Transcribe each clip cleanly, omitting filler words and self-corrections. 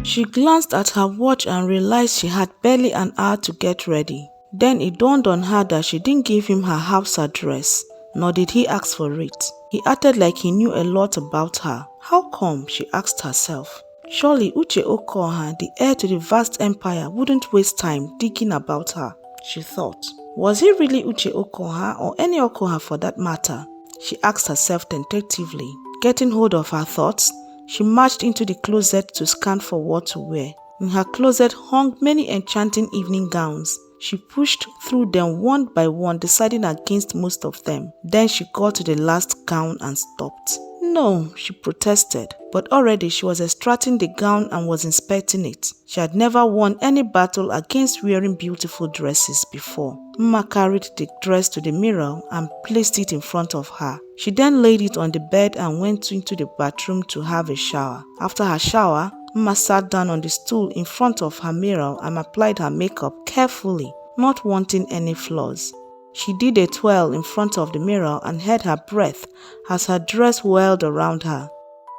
She glanced at her watch and realized she had barely an hour to get ready. Then it dawned on her that she didn't give him her house address, nor did he ask for it. He acted like he knew a lot about her. How come, she asked herself. Surely Uche Okoha, the heir to the vast empire, wouldn't waste time digging about her, she thought. Was he really Uche Okoha, or any Okoha for that matter? She asked herself tentatively. Getting hold of her thoughts, she marched into the closet to scan for what to wear. In her closet hung many enchanting evening gowns. She pushed through them one by one, deciding against most of them. Then she got to the last gown and stopped. No, she protested, but already she was extracting the gown and was inspecting it. She had never won any battle against wearing beautiful dresses before. Mma carried the dress to the mirror and placed it in front of her. She then laid it on the bed and went into the bathroom to have a shower. After her shower, Mma sat down on the stool in front of her mirror and applied her makeup carefully, not wanting any flaws. She did a twirl in front of the mirror and held her breath as her dress whirled around her.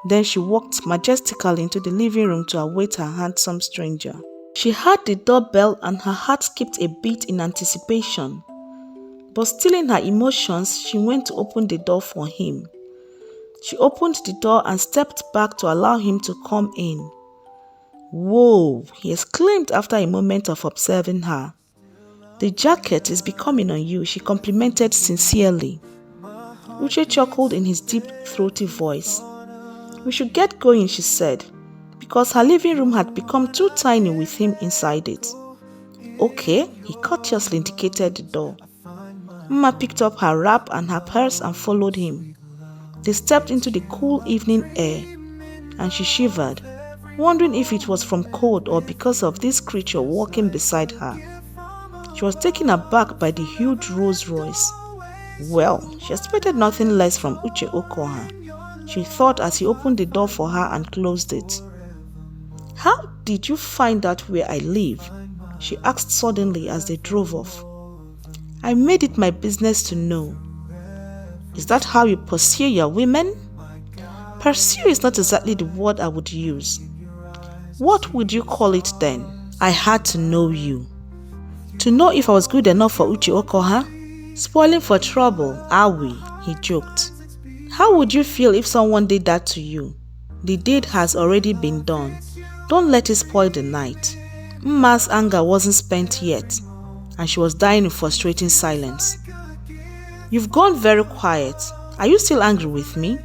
Then she walked majestically into the living room to await her handsome stranger. She heard the doorbell and her heart skipped a beat in anticipation. But still in her emotions, she went to open the door for him. She opened the door and stepped back to allow him to come in. "Whoa," he exclaimed after a moment of observing her. "The jacket is becoming on you," she complimented sincerely. Uche chuckled in his deep, throaty voice. "We should get going," she said, because her living room had become too tiny with him inside it. "Okay," he courteously indicated the door. Mma picked up her wrap and her purse and followed him. They stepped into the cool evening air, and she shivered, wondering if it was from cold or because of this creature walking beside her. She was taken aback by the huge Rolls Royce. Well, she expected nothing less from Uche Okoha, she thought as he opened the door for her and closed it. "How did you find out where I live?" she asked suddenly as they drove off. "I made it my business to know." "Is that how you pursue your women?" "Pursue is not exactly the word I would use." "What would you call it then?" "I had to know you." "To know if I was good enough for Uche Okoha? Spoiling for trouble, are we?" he joked. "How would you feel if someone did that to you? The deed has already been done. Don't let it spoil the night." Mma's anger wasn't spent yet, and she was dying in frustrating silence. "You've gone very quiet. Are you still angry with me?"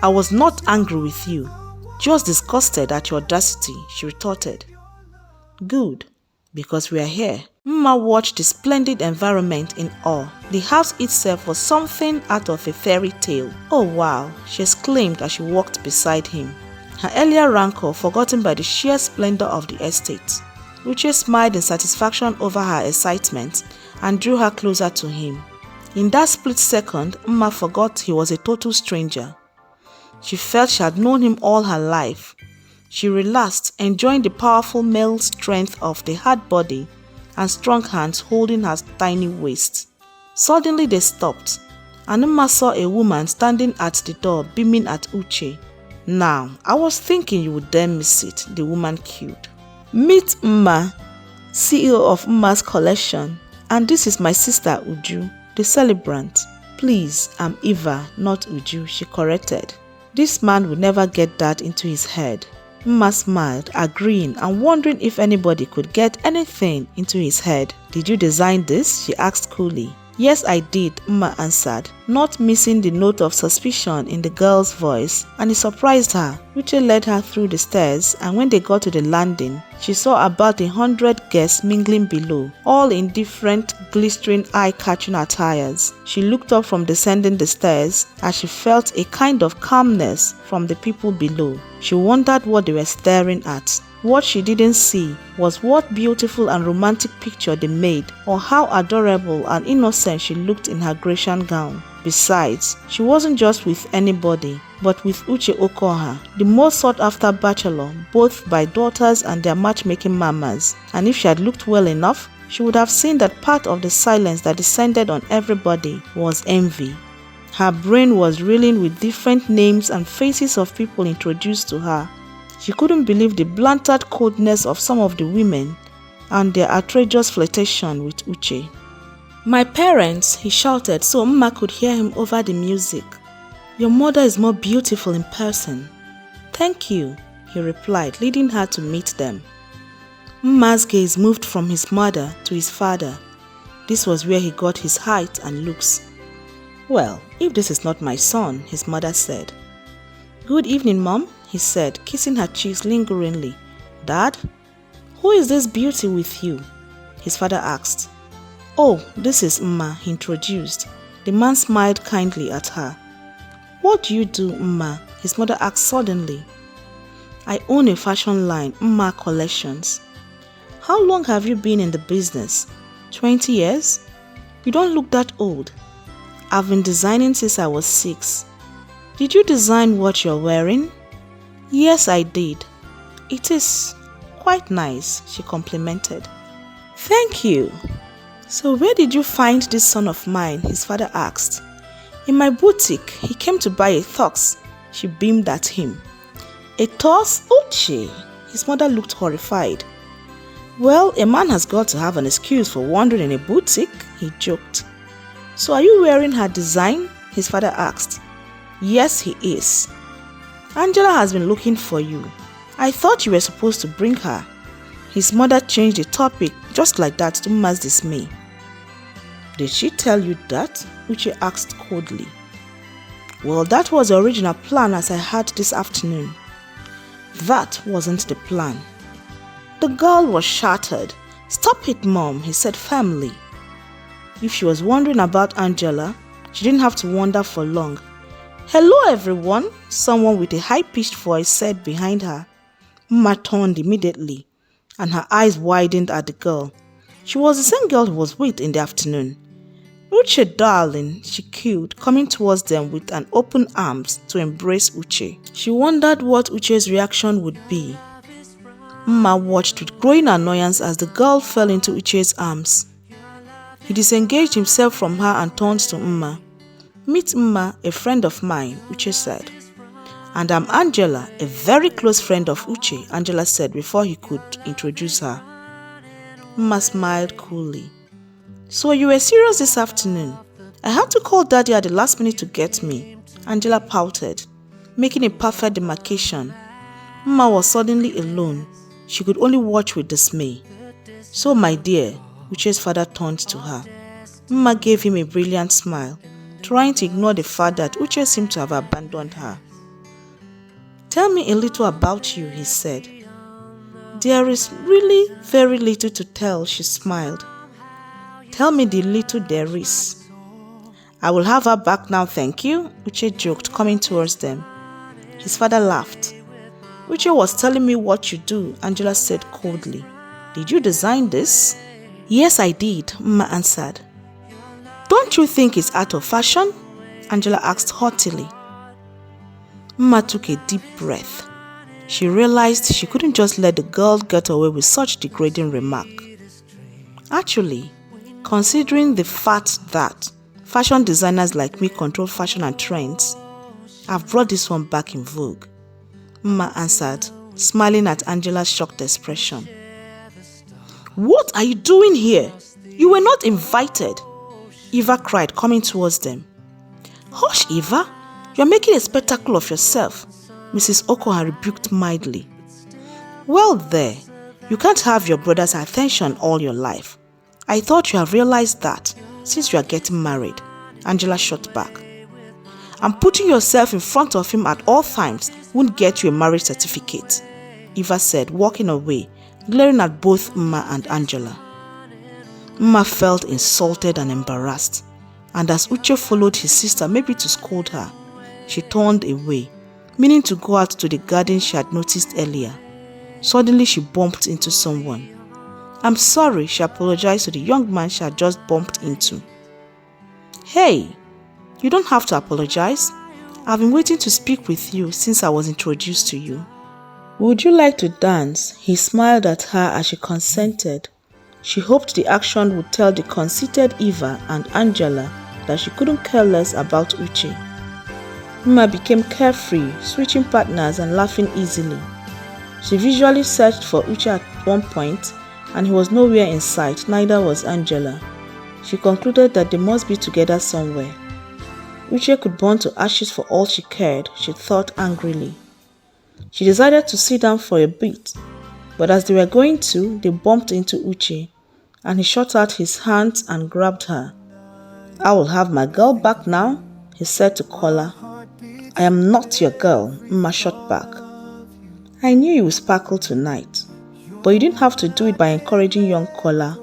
"I was not angry with you, just disgusted at your audacity," she retorted. "Good, because we are here." Mma watched the splendid environment in awe. The house itself was something out of a fairy tale. "Oh wow," she exclaimed as she walked beside him, her earlier rancor forgotten by the sheer splendor of the estate. Uche smiled in satisfaction over her excitement and drew her closer to him. In that split second, Mma forgot he was a total stranger. She felt she had known him all her life. She relaxed, enjoying the powerful male strength of the hard body and strong hands holding her tiny waist. Suddenly they stopped, and Mma saw a woman standing at the door beaming at Uche. "Now, I was thinking you would dare miss it," the woman cooed. "Meet Mma, CEO of Mma's collection, and this is my sister Uju, the celebrant. Please, I'm Eva, not Uju," she corrected. This man would never get that into his head. Mma smiled, agreeing and wondering if anybody could get anything into his head. "Did you design this?" she asked coolly. "Yes, I did," Mma answered, not missing the note of suspicion in the girl's voice, and it surprised her. Uche led her through the stairs, and when they got to the landing, she saw about 100 guests mingling below, all in different glistering eye-catching attires. She looked up from descending the stairs as she felt a kind of calmness from the people below. She wondered what they were staring at. What she didn't see was what beautiful and romantic picture they made, or how adorable and innocent she looked in her Grecian gown. Besides, she wasn't just with anybody, but with Uche Okoha, the most sought-after bachelor, both by daughters and their matchmaking mamas. And if she had looked well enough, she would have seen that part of the silence that descended on everybody was envy. Her brain was reeling with different names and faces of people introduced to her. She couldn't believe the blatant coldness of some of the women and their outrageous flirtation with Uche. "My parents," he shouted so Mma could hear him over the music. "Your mother is more beautiful in person." "Thank you," he replied, leading her to meet them. Mma's gaze moved from his mother to his father. This was where he got his height and looks. "Well, if this is not my son," his mother said. "Good evening, Mom," he said, kissing her cheeks lingeringly. "Dad? Who is this beauty with you?" his father asked. "Oh, this is Mma," he introduced. The man smiled kindly at her. "What do you do, Mma?" his mother asked suddenly. "I own a fashion line, Mma Collections." "How long have you been in the business?" 20 years? You don't look that old." "I've been designing since I was 6. "Did you design what you're wearing?" "Yes, I did." "It is quite nice," she complimented. "Thank you." "So where did you find this son of mine?" his father asked. "In my boutique. He came to buy a tux." She beamed at him. "A tux, Uchi?" His mother looked horrified. "Well, a man has got to have an excuse for wandering in a boutique," he joked. "So are you wearing her design?" his father asked. "Yes, he is." "Angela has been looking for you. I thought you were supposed to bring her." His mother changed the topic just like that to Mma's dismay. "Did she tell you that?" Uche asked coldly. "Well, that was the original plan as I had this afternoon." "That wasn't the plan." The girl was shattered. "Stop it, Mom," he said firmly. If she was wondering about Angela, she didn't have to wonder for long. "Hello, everyone," someone with a high-pitched voice said behind her. Mma turned immediately, and her eyes widened at the girl. She was the same girl who was with in the afternoon. "Uche, darling," she cooed, coming towards them with an open arms to embrace Uche. She wondered what Uche's reaction would be. Mma watched with growing annoyance as the girl fell into Uche's arms. He disengaged himself from her and turned to Mma. "Meet Mma, a friend of mine," Uche said. "And I'm Angela, a very close friend of Uche," Angela said before he could introduce her. Mma smiled coolly. "So you were serious this afternoon? I had to call Daddy at the last minute to get me." Angela pouted, making a perfect demarcation. Mma was suddenly alone. She could only watch with dismay. "So, my dear," Uche's father turned to her. Mma gave him a brilliant smile, trying to ignore the fact that Uche seemed to have abandoned her. "Tell me a little about you," he said. "There is really very little to tell," she smiled. "Tell me the little there is." "I will have her back now, thank you," Uche joked, coming towards them. His father laughed. "Uche was telling me what you do," Angela said coldly. "Did you design this?" "Yes, I did," Mma answered. "Don't you think it's out of fashion?" Angela asked haughtily. Mma took a deep breath. She realized she couldn't just let the girl get away with such degrading remark. "Actually, considering the fact that fashion designers like me control fashion and trends, I've brought this one back in vogue," Mma answered, smiling at Angela's shocked expression. "What are you doing here? You were not invited," Eva cried, coming towards them. "Hush, Eva. You're making a spectacle of yourself," Mrs. Okoha rebuked mildly. "Well there, you can't have your brother's attention all your life. I thought you have realized that since you are getting married," Angela shot back. "And putting yourself in front of him at all times won't get you a marriage certificate," Eva said, walking away, glaring at both Mma and Angela. Mma felt insulted and embarrassed, and as Uche followed his sister maybe to scold her, she turned away, meaning to go out to the garden she had noticed earlier. Suddenly she bumped into someone. "I'm sorry," she apologized to the young man she had just bumped into. "Hey, you don't have to apologize. I've been waiting to speak with you since I was introduced to you." "Would you like to dance?" He smiled at her as she consented. She hoped the action would tell the conceited Eva and Angela that she couldn't care less about Uchi. Mma became carefree, switching partners and laughing easily. She visually searched for Uchi at one point, and he was nowhere in sight, neither was Angela. She concluded that they must be together somewhere. Uchi could burn to ashes for all she cared, she thought angrily. She decided to sit down for a bit, but as they were going to, they bumped into Uchi, and he shot out his hands and grabbed her. "I will have my girl back now," he said to Kola. "I am not your girl," Mma shot back. "I knew you would sparkle tonight, but you didn't have to do it by encouraging young Kola.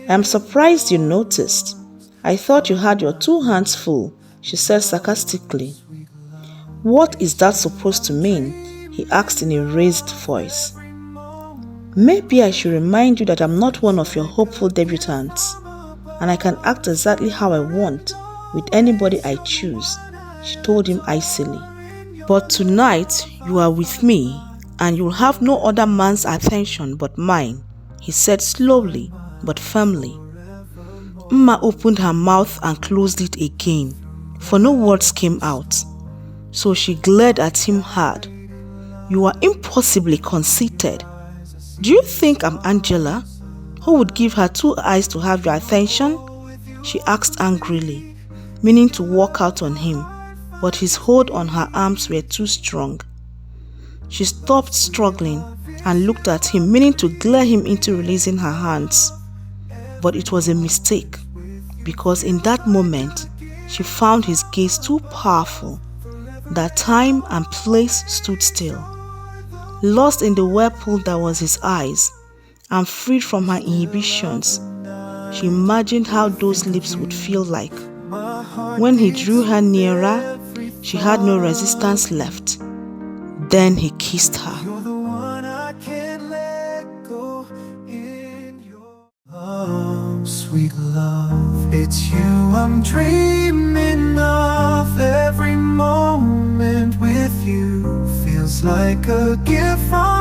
I am surprised you noticed. I thought you had your two hands full," she said sarcastically. "What is that supposed to mean?" he asked in a raised voice. "Maybe I should remind you that I'm not one of your hopeful debutantes, and I can act exactly how I want with anybody I choose," she told him icily. "But tonight you are with me, and you'll have no other man's attention but mine," he said slowly but firmly. Mma opened her mouth and closed it again, for no words came out. So she glared at him hard. "You are impossibly conceited. Do you think I'm Angela, who would give her two eyes to have your attention?" she asked angrily, meaning to walk out on him, but his hold on her arms were too strong. She stopped struggling and looked at him, meaning to glare him into releasing her hands. But it was a mistake, because in that moment, she found his gaze too powerful that time and place stood still. Lost in the whirlpool that was his eyes, and freed from her inhibitions, she imagined how those lips would feel like. When he drew her nearer, she had no resistance left. Then he kissed her. Sweet love, it's you I'm dreaming of. Every moment with you feels like a gift from